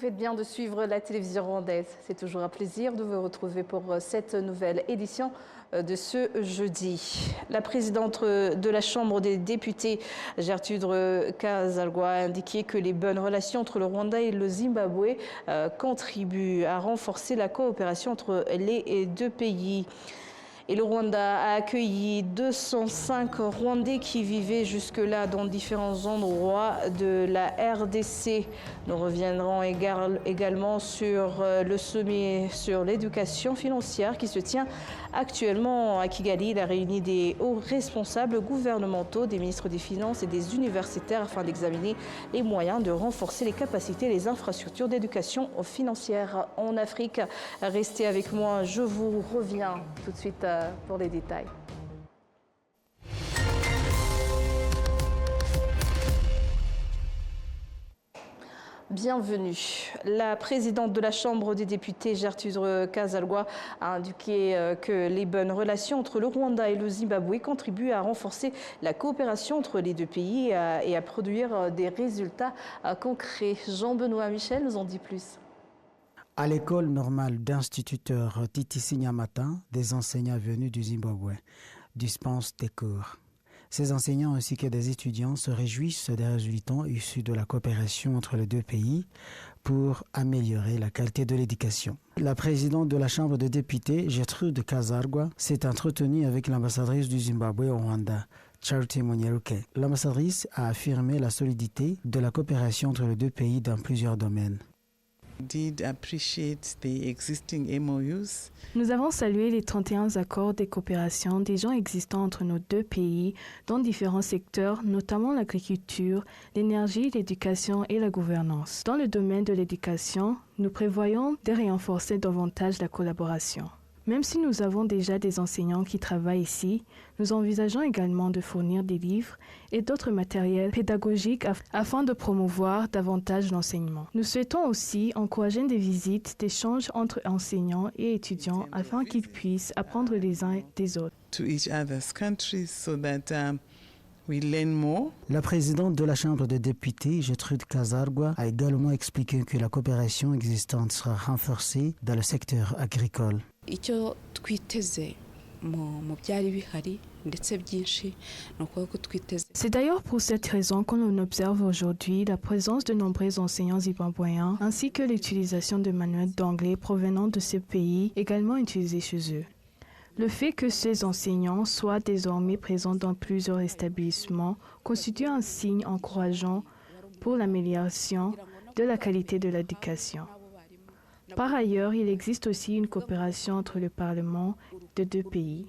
faites bien de suivre la télévision rwandaise. C'est toujours un plaisir de vous retrouver pour cette nouvelle édition de ce jeudi. La présidente de la Chambre des députés, Gertrude Kazarwa, a indiqué que les bonnes relations entre le Rwanda et le Zimbabwe contribuent à renforcer la coopération entre les deux pays. Et le Rwanda a accueilli 205 Rwandais qui vivaient jusque-là dans différents endroits de la RDC. Nous reviendrons également sur le sommet sur l'éducation financière qui se tient actuellement à Kigali. Il a réuni des hauts responsables gouvernementaux, des ministres des Finances et des universitaires afin d'examiner les moyens de renforcer les capacités et les infrastructures d'éducation financière en Afrique. Restez avec moi, je vous reviens tout de suite pour les détails. Bienvenue. La présidente de la Chambre des députés, Gertrude Kazarwa, a indiqué que les bonnes relations entre le Rwanda et le Zimbabwe contribuent à renforcer la coopération entre les deux pays et à produire des résultats concrets. Jean-Benoît Michel nous en dit plus. À l'école normale d'instituteurs Titi Nyamata, des enseignants venus du Zimbabwe dispensent des cours. Ces enseignants ainsi que des étudiants se réjouissent des résultats issus de la coopération entre les deux pays pour améliorer la qualité de l'éducation. La présidente de la Chambre des députés, Gertrude Kazarwa, s'est entretenue avec l'ambassadrice du Zimbabwe au Rwanda, Charity Munyeruke. L'ambassadrice a affirmé la solidité de la coopération entre les deux pays dans plusieurs domaines. Nous avons salué les 31 accords de coopération déjà existants entre nos deux pays dans différents secteurs, notamment l'agriculture, l'énergie, l'éducation et la gouvernance. Dans le domaine de l'éducation, nous prévoyons de renforcer davantage la collaboration. Même si nous avons déjà des enseignants qui travaillent ici, nous envisageons également de fournir des livres et d'autres matériels pédagogiques afin de promouvoir davantage l'enseignement. Nous souhaitons aussi encourager des visites, d'échanges entre enseignants et étudiants afin qu'ils puissent apprendre les uns des autres. La présidente de la Chambre des députés, Gertrude Kazarwa, a également expliqué que la coopération existante sera renforcée dans le secteur agricole. C'est d'ailleurs pour cette raison qu'on observe aujourd'hui la présence de nombreux enseignants zimbabwéens ainsi que l'utilisation de manuels d'anglais provenant de ces pays également utilisés chez eux. Le fait que ces enseignants soient désormais présents dans plusieurs établissements constitue un signe encourageant pour l'amélioration de la qualité de l'éducation. Par ailleurs, il existe aussi une coopération entre le Parlement des deux pays.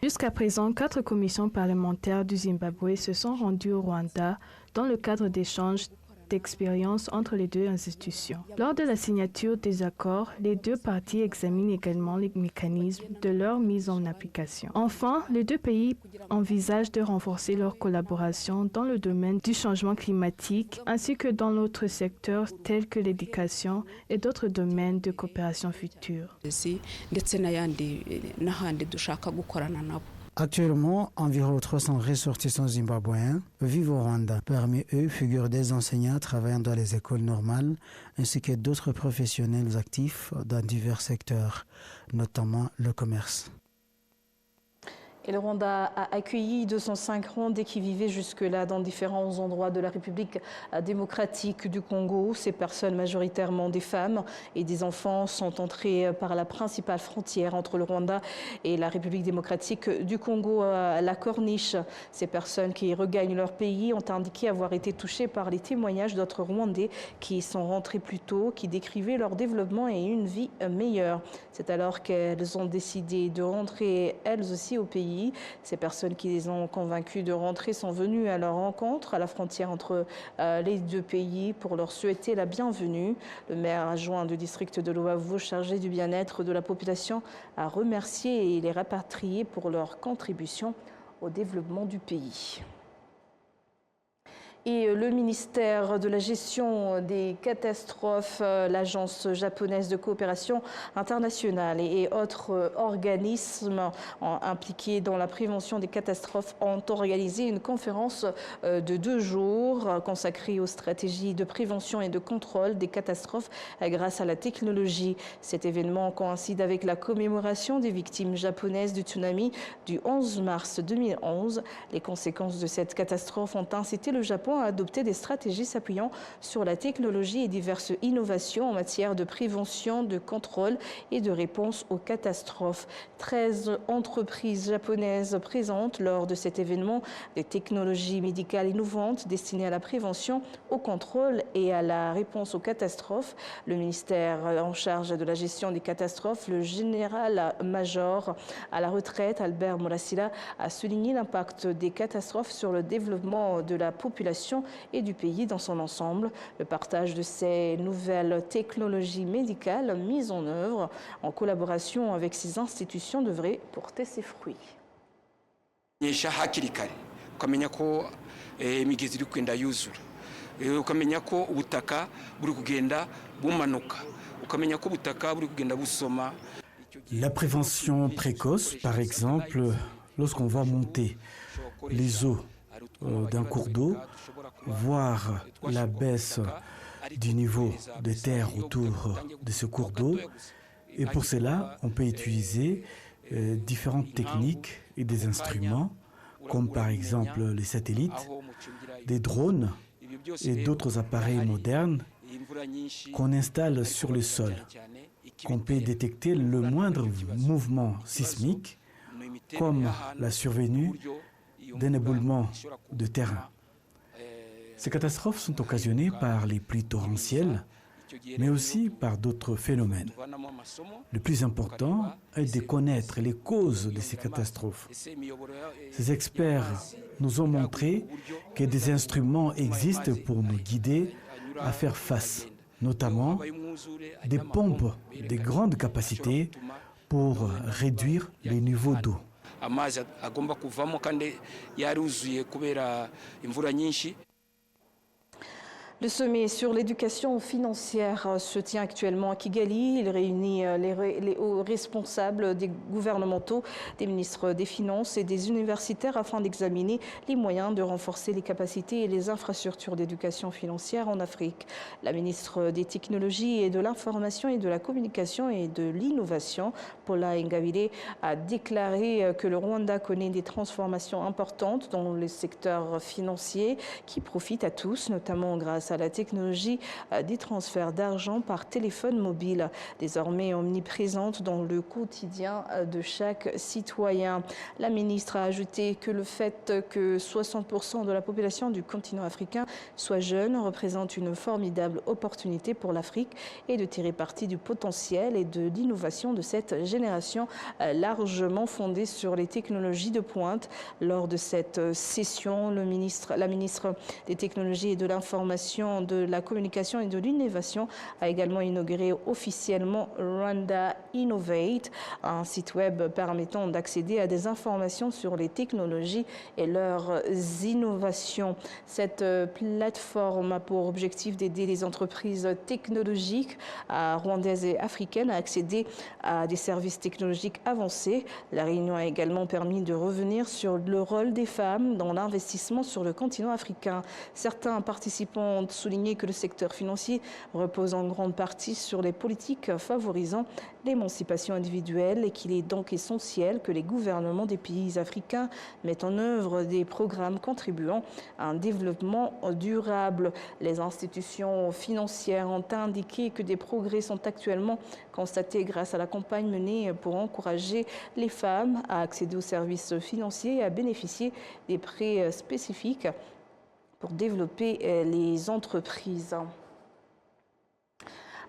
Jusqu'à présent, 4 commissions parlementaires du Zimbabwe se sont rendues au Rwanda dans le cadre d'échanges d'expériences entre les deux institutions. Lors de la signature des accords, les deux parties examinent également les mécanismes de leur mise en application. Enfin, les deux pays envisagent de renforcer leur collaboration dans le domaine du changement climatique ainsi que dans d'autres secteurs tels que l'éducation et d'autres domaines de coopération future. Actuellement, environ 300 ressortissants zimbabwéens vivent au Rwanda. Parmi eux figurent des enseignants travaillant dans les écoles normales ainsi que d'autres professionnels actifs dans divers secteurs, notamment le commerce. Et le Rwanda a accueilli 205 Rwandais qui vivaient jusque-là dans différents endroits de la République démocratique du Congo. Ces personnes, majoritairement des femmes et des enfants, sont entrées par la principale frontière entre le Rwanda et la République démocratique du Congo, la Corniche. Ces personnes qui regagnent leur pays ont indiqué avoir été touchées par les témoignages d'autres Rwandais qui sont rentrés plus tôt, qui décrivaient leur développement et une vie meilleure. C'est alors qu'elles ont décidé de rentrer elles aussi au pays. Ces personnes qui les ont convaincus de rentrer sont venues à leur rencontre à la frontière entre les deux pays pour leur souhaiter la bienvenue. Le maire adjoint du district de Luavu, chargé du bien-être de la population, a remercié et les rapatriés pour leur contribution au développement du pays. Et le ministère de la gestion des catastrophes, l'agence japonaise de coopération internationale et autres organismes impliqués dans la prévention des catastrophes ont organisé une conférence de 2 jours consacrée aux stratégies de prévention et de contrôle des catastrophes grâce à la technologie. Cet événement coïncide avec la commémoration des victimes japonaises du tsunami du 11 mars 2011. Les conséquences de cette catastrophe ont incité le Japon à adopter des stratégies s'appuyant sur la technologie et diverses innovations en matière de prévention, de contrôle et de réponse aux catastrophes. 13 entreprises japonaises présentes lors de cet événement des technologies médicales innovantes destinées à la prévention, au contrôle et à la réponse aux catastrophes. Le ministère en charge de la gestion des catastrophes, le général-major à la retraite, Albert Molasila, a souligné l'impact des catastrophes sur le développement de la population et du pays dans son ensemble. Le partage de ces nouvelles technologies médicales mises en œuvre en collaboration avec ces institutions devrait porter ses fruits. ukamenya ko imigezi iri kwenda yuzura ukamenya ko ubutaka buri kugenda bumanuka ukamenya ko ubutaka buri kugenda busoma. La prévention précoce, par exemple, lorsqu'on va monter les eaux d'un cours d'eau, voir la baisse du niveau de terre autour de ce cours d'eau. Et pour cela, on peut utiliser différentes techniques et des instruments, comme par exemple les satellites, des drones et d'autres appareils modernes qu'on installe sur le sol, qu'on peut détecter le moindre mouvement sismique, comme la survenue d'un éboulement de terrain. Ces catastrophes sont occasionnées par les pluies torrentielles, mais aussi par d'autres phénomènes. Le plus important est de connaître les causes de ces catastrophes. Ces experts nous ont montré que des instruments existent pour nous guider à faire face, notamment des pompes de grande capacité pour réduire les niveaux d'eau. Le sommet sur l'éducation financière se tient actuellement à Kigali. Il réunit les hauts responsables des gouvernementaux, des ministres des Finances et des universitaires afin d'examiner les moyens de renforcer les capacités et les infrastructures d'éducation financière en Afrique. La ministre des Technologies et de l'Information et de la Communication et de l'Innovation, Paula Ingabire, a déclaré que le Rwanda connaît des transformations importantes dans le secteur financier qui profitent à tous, notamment grâce à la technologie des transferts d'argent par téléphone mobile, désormais omniprésente dans le quotidien de chaque citoyen. La ministre a ajouté que le fait que 60% de la population du continent africain soit jeune représente une formidable opportunité pour l'Afrique et de tirer parti du potentiel et de l'innovation de cette génération largement fondée sur les technologies de pointe. Lors de cette session, la ministre des Technologies et de l'Information, de la Communication et de l'Innovation a également inauguré officiellement Rwanda Innovate, un site web permettant d'accéder à des informations sur les technologies et leurs innovations. Cette plateforme a pour objectif d'aider les entreprises technologiques rwandaises et africaines à accéder à des services technologiques avancés. La réunion a également permis de revenir sur le rôle des femmes dans l'investissement sur le continent africain. Certains participants ont souligné que le secteur financier repose en grande partie sur les politiques favorisant l'émancipation individuelle et qu'il est donc essentiel que les gouvernements des pays africains mettent en œuvre des programmes contribuant à un développement durable. Les institutions financières ont indiqué que des progrès sont actuellement constatés grâce à la campagne menée pour encourager les femmes à accéder aux services financiers et à bénéficier des prêts spécifiques pour développer les entreprises.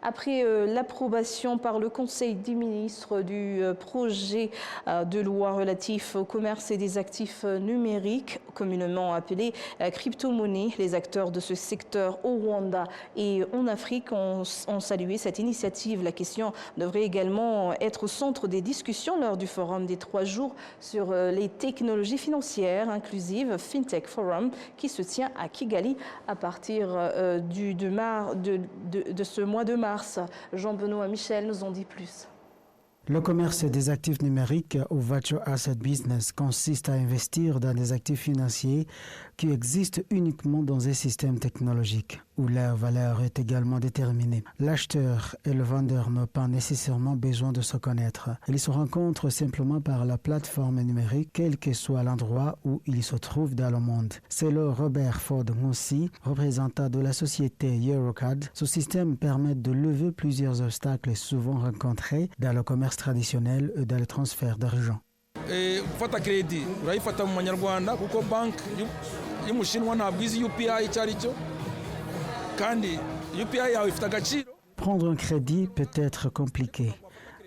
Après l'approbation par le Conseil des ministres du projet de loi relatif au commerce et des actifs numériques, communément appelé crypto-monnaie, les acteurs de ce secteur au Rwanda et en Afrique ont salué cette initiative. La question devrait également être au centre des discussions lors du forum des 3 jours sur les technologies financières inclusives, FinTech Forum, qui se tient à Kigali à partir de ce mois de mars. Jean-Benoît Michel nous en dit plus. Le commerce des actifs numériques ou Virtual Asset Business consiste à investir dans des actifs financiers qui existent uniquement dans un système technologique où leur valeur est également déterminée. L'acheteur et le vendeur n'ont pas nécessairement besoin de se connaître. Ils se rencontrent simplement par la plateforme numérique, quel que soit l'endroit où ils se trouvent dans le monde. C'est le Robert Ford Moussi, représentant de la société Eurocard. Ce système permet de lever plusieurs obstacles souvent rencontrés dans le commerce traditionnel et dans le transfert d'argent. Gufata credit urayifata mu manyarwanda kuko bank y'umushinwa ntabwo izi UPI icyo ari cyo kandi UPI yawe ifite agaciro. Prendre un crédit peut être compliqué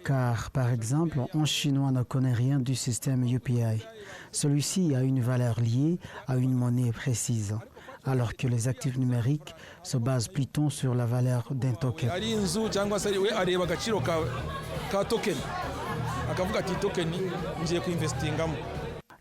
car, par exemple, un Chinois ne connaît rien du système UPI. Celui-ci a une valeur liée à une monnaie précise, alors que les actifs numériques se basent plutôt sur la valeur d'un token. Ari inzu cyangwa se we areba agaciro ka token akavuga ati token ngiye kuinvestingamo.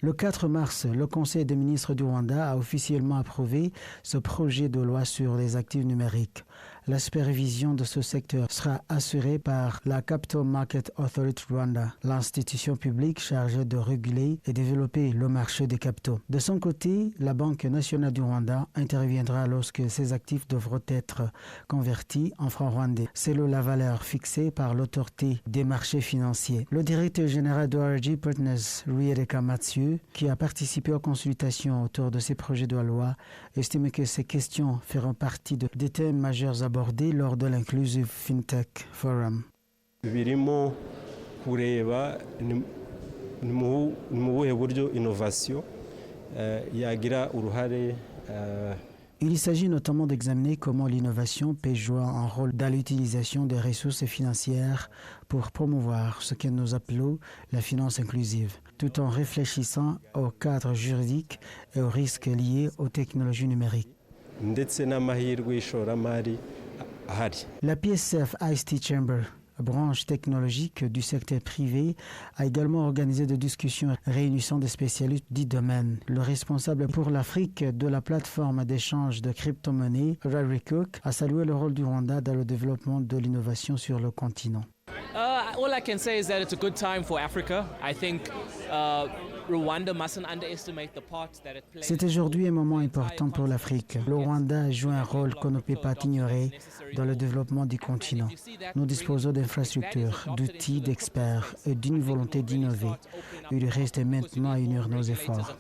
Le 4 mars, le Conseil des ministres du Rwanda a officiellement approuvé ce projet de loi sur les actifs numériques. La supervision de ce secteur sera assurée par la Capital Market Authority Rwanda, l'institution publique chargée de réguler et développer le marché des capitaux. De son côté, la Banque nationale du Rwanda interviendra lorsque ces actifs devront être convertis en francs rwandais, selon la valeur fixée par l'autorité des marchés financiers. Le directeur général de RG Partners, Riereka Mathieu, qui a participé aux consultations autour de ces projets de loi, estime que ces questions feront partie des thèmes majeurs abordés lors de l'Inclusive FinTech Forum. Birimo kureba ni mu buhe buryo innovation yagira uruhare. Il s'agit notamment d'examiner comment l'innovation peut jouer un rôle dans l'utilisation des ressources financières pour promouvoir ce que nous appelons la finance inclusive, tout en réfléchissant au cadre juridique et aux risques liés aux technologies numériques. La PSF ICT Chamber, branche technologique du secteur privé, a également organisé des discussions réunissant des spécialistes du domaine. Le responsable pour l'Afrique de la plateforme d'échange de crypto-monnaies, Larry Cook, a salué le rôle du Rwanda dans le développement de l'innovation sur le continent. All I can say is that it's a good time for Africa. I think Rwanda mustn't underestimate the part that it plays. C'est aujourd'hui un moment important pour l'Afrique. Le Rwanda joue un rôle qu'on ne peut pas ignorer dans le développement du continent. Nous disposons d'infrastructures, d'outils, d'experts et d'une volonté d'innover. Il reste maintenant à unir nos efforts.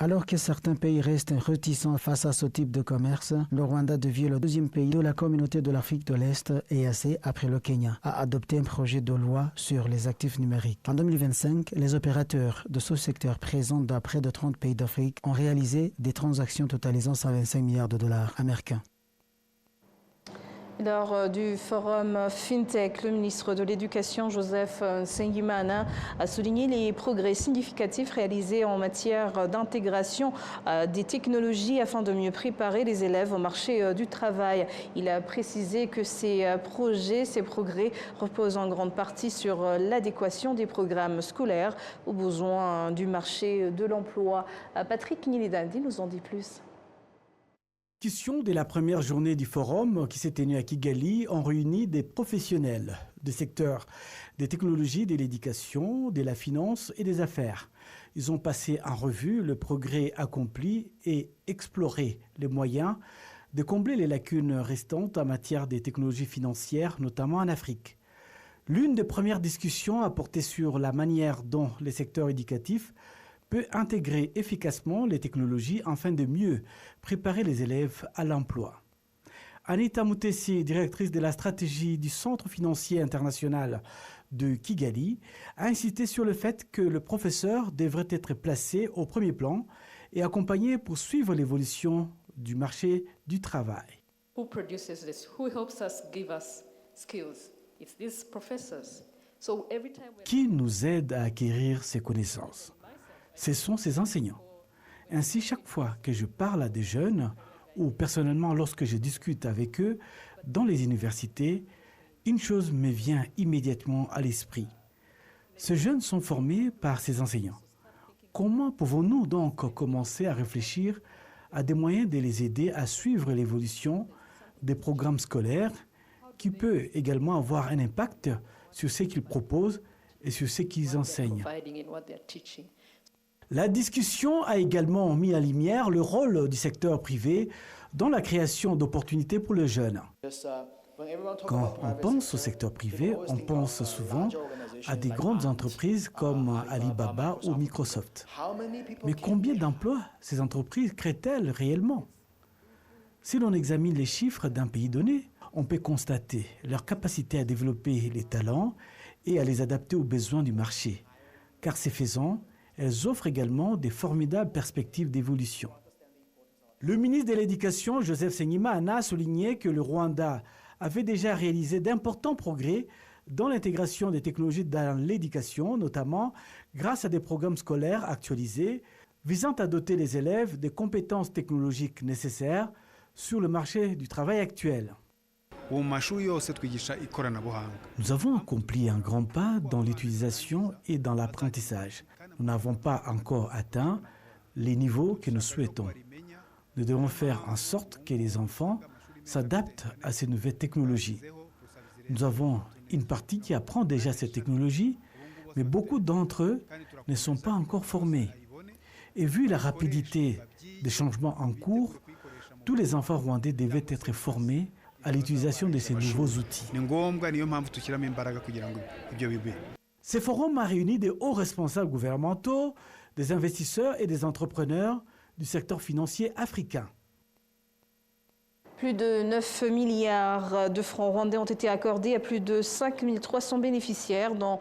Alors que certains pays restent réticents face à ce type de commerce, le Rwanda devient le 2e pays de la communauté de l'Afrique de l'Est, EAC, après le Kenya, a adopté un projet de loi sur les actifs numériques. En 2025, les opérateurs de ce secteur présents dans près de 30 pays d'Afrique ont réalisé des transactions totalisant 125 milliards de dollars américains. Lors du forum FinTech, le ministre de l'Éducation, Joseph Nsengimana, a souligné les progrès significatifs réalisés en matière d'intégration des technologies afin de mieux préparer les élèves au marché du travail. Il a précisé que ces progrès reposent en grande partie sur l'adéquation des programmes scolaires aux besoins du marché de l'emploi. Patrick Nilidandi nous en dit plus. Dès la première journée du forum qui s'est tenue à Kigali, ont réuni des professionnels du secteur des technologies, de l'éducation, de la finance et des affaires. Ils ont passé en revue le progrès accompli et exploré les moyens de combler les lacunes restantes en matière des technologies financières, notamment en Afrique. L'une des premières discussions a porté sur la manière dont le secteur éducatif peut intégrer efficacement les technologies afin de mieux préparer les élèves à l'emploi. Anita Mutesi, directrice de la stratégie du Centre financier international de Kigali, a insisté sur le fait que le professeur devrait être placé au premier plan et accompagné pour suivre l'évolution du marché du travail. Who produces this? Who helps us give us skills? It's these professors. So every time Qui nous aide à acquérir ces connaissances? Ce sont ces enseignants. Ainsi, chaque fois que je parle à des jeunes, ou personnellement lorsque je discute avec eux dans les universités, une chose me vient immédiatement à l'esprit. Ces jeunes sont formés par ces enseignants. Comment pouvons-nous donc commencer à réfléchir à des moyens de les aider à suivre l'évolution des programmes scolaires qui peut également avoir un impact sur ce qu'ils proposent et sur ce qu'ils enseignent? La discussion a également mis en lumière le rôle du secteur privé dans la création d'opportunités pour les jeunes. Quand on pense au secteur privé, on pense souvent à des grandes entreprises comme Alibaba ou Microsoft. Mais combien d'emplois ces entreprises créent-elles réellement? Si l'on examine les chiffres d'un pays donné, on peut constater leur capacité à développer les talents et à les adapter aux besoins du marché. Car ces faisant, elles offrent également des formidables perspectives d'évolution. Le ministre de l'Éducation, Joseph Nsengimana, a souligné que le Rwanda avait déjà réalisé d'importants progrès dans l'intégration des technologies dans l'éducation, notamment grâce à des programmes scolaires actualisés visant à doter les élèves des compétences technologiques nécessaires sur le marché du travail actuel. Nous avons accompli un grand pas dans l'utilisation et dans l'apprentissage. Nous n'avons pas encore atteint les niveaux que nous souhaitons. Nous devons faire en sorte que les enfants s'adaptent à ces nouvelles technologies. Nous avons une partie qui apprend déjà ces technologies, mais beaucoup d'entre eux ne sont pas encore formés. Et vu la rapidité des changements en cours, tous les enfants rwandais devaient être formés à l'utilisation de ces nouveaux outils. Ce forum a réuni des hauts responsables gouvernementaux, des investisseurs et des entrepreneurs du secteur financier africain. Plus de 9 milliards de francs rwandais ont été accordés à plus de 5 300 bénéficiaires, dont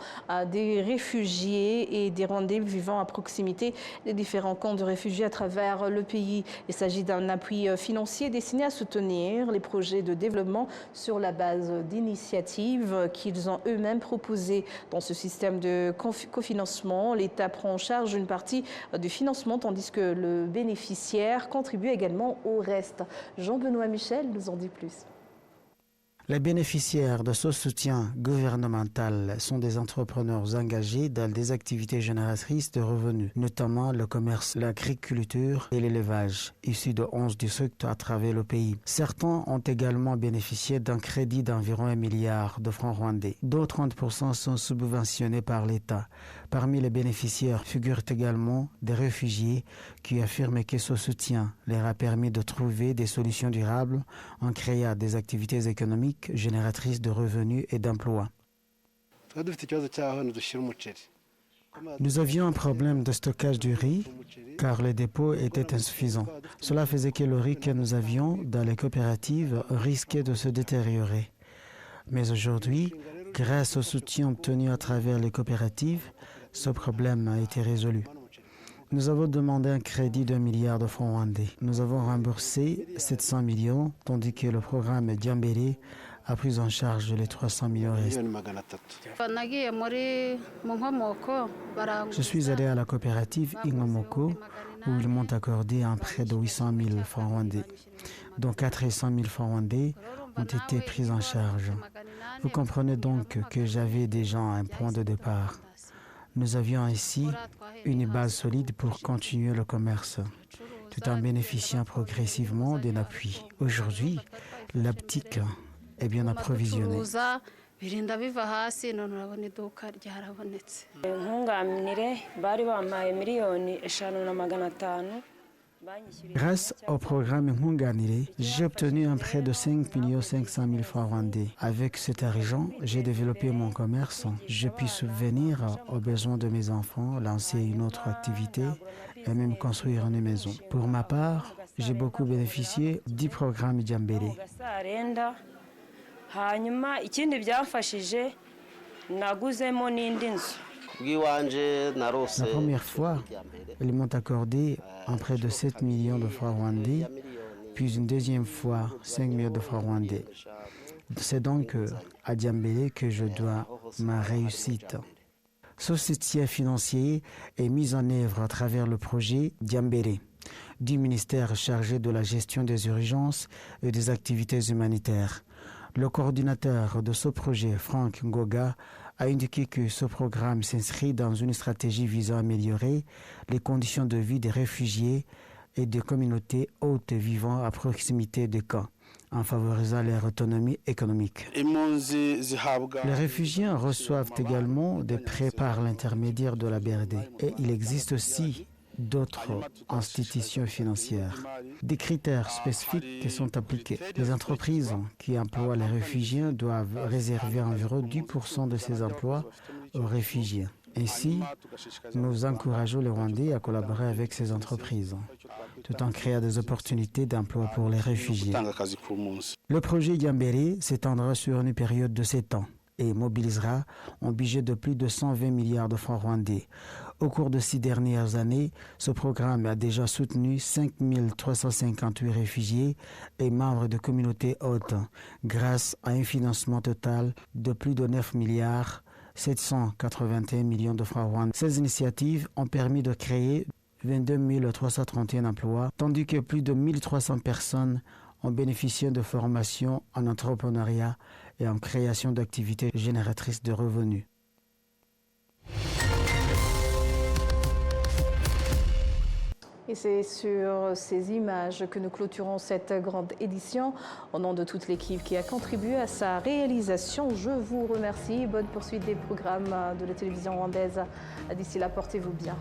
des réfugiés et des Rwandais vivant à proximité des différents camps de réfugiés à travers le pays. Il s'agit d'un appui financier destiné à soutenir les projets de développement sur la base d'initiatives qu'ils ont eux-mêmes proposées. Dans ce système de cofinancement, l'État prend en charge une partie du financement, tandis que le bénéficiaire contribue également au reste. Jean-Benoît Michel nous en dit plus. Les bénéficiaires de ce soutien gouvernemental sont des entrepreneurs engagés dans des activités génératrices de revenus, notamment le commerce, l'agriculture et l'élevage, issus de 11 districts à travers le pays. Certains ont également bénéficié d'un crédit d'environ 1 milliard de francs rwandais. D'autres 30% sont subventionnés par l'État. Parmi les bénéficiaires figurent également des réfugiés qui affirment que ce soutien leur a permis de trouver des solutions durables en créant des activités économiques génératrices de revenus et d'emplois. Nous avions un problème de stockage du riz car les dépôts étaient insuffisants. Cela faisait que le riz que nous avions dans les coopératives risquait de se détériorer. Mais aujourd'hui, grâce au soutien obtenu à travers les coopératives, ce problème a été résolu. Nous avons demandé un crédit d'1 milliard de francs rwandais. Nous avons remboursé 700 millions, tandis que le programme Diambélé a pris en charge les 300 millions restants. Je suis allé à la coopérative Ingomoko où ils m'ont accordé un prêt de 800 000 francs rwandais, dont 400 000 francs rwandais ont été pris en charge. Vous comprenez donc que j'avais déjà un point de départ. Nous avions ainsi une base solide pour continuer le commerce, tout en bénéficiant progressivement d'un appui. Aujourd'hui, la boutique est bien approvisionnée. Grâce au programme Nkunganire, j'ai obtenu un prêt de 5 500 000 francs rwandais. Avec cet argent, j'ai développé mon commerce. Je puis subvenir aux besoins de mes enfants, lancer une autre activité et même construire une maison. Pour ma part, j'ai beaucoup bénéficié du programme Diambélé. La première fois, ils m'ont accordé un prêt de 7 millions de francs rwandais puis une deuxième fois 5 millions de francs rwandais. C'est donc à Diambélé que je dois ma réussite. Ce soutien financier est mis en œuvre à travers le projet Diambélé du ministère chargé de la gestion des urgences et des activités humanitaires. Le coordinateur de ce projet, Franck Ngoga, a indiqué que ce programme s'inscrit dans une stratégie visant à améliorer les conditions de vie des réfugiés et des communautés hautes vivant à proximité des camps, en favorisant leur autonomie économique. Les réfugiés reçoivent également des prêts par l'intermédiaire de la BRD et il existe aussi d'autres institutions financières. Des critères spécifiques sont appliqués. Les entreprises qui emploient les réfugiés doivent réserver environ 10% de ces emplois aux réfugiés. Ainsi, nous encourageons les Rwandais à collaborer avec ces entreprises, tout en créant des opportunités d'emploi pour les réfugiés. Le projet Diambélé s'étendra sur une période de 7 ans et mobilisera un budget de plus de 120 milliards de francs rwandais. Au cours de 6 dernières années, ce programme a déjà soutenu 5 358 réfugiés et membres de communautés hautes grâce à un financement total de plus de 9 milliards 781 millions de francs rwandais. Ces initiatives ont permis de créer 22 331 emplois, tandis que plus de 1300 personnes ont bénéficié de formations en entrepreneuriat et en création d'activités génératrices de revenus. Et c'est sur ces images que nous clôturons cette grande édition. Au nom de toute l'équipe qui a contribué à sa réalisation, je vous remercie. Bonne poursuite des programmes de la télévision rwandaise. D'ici là, portez-vous bien.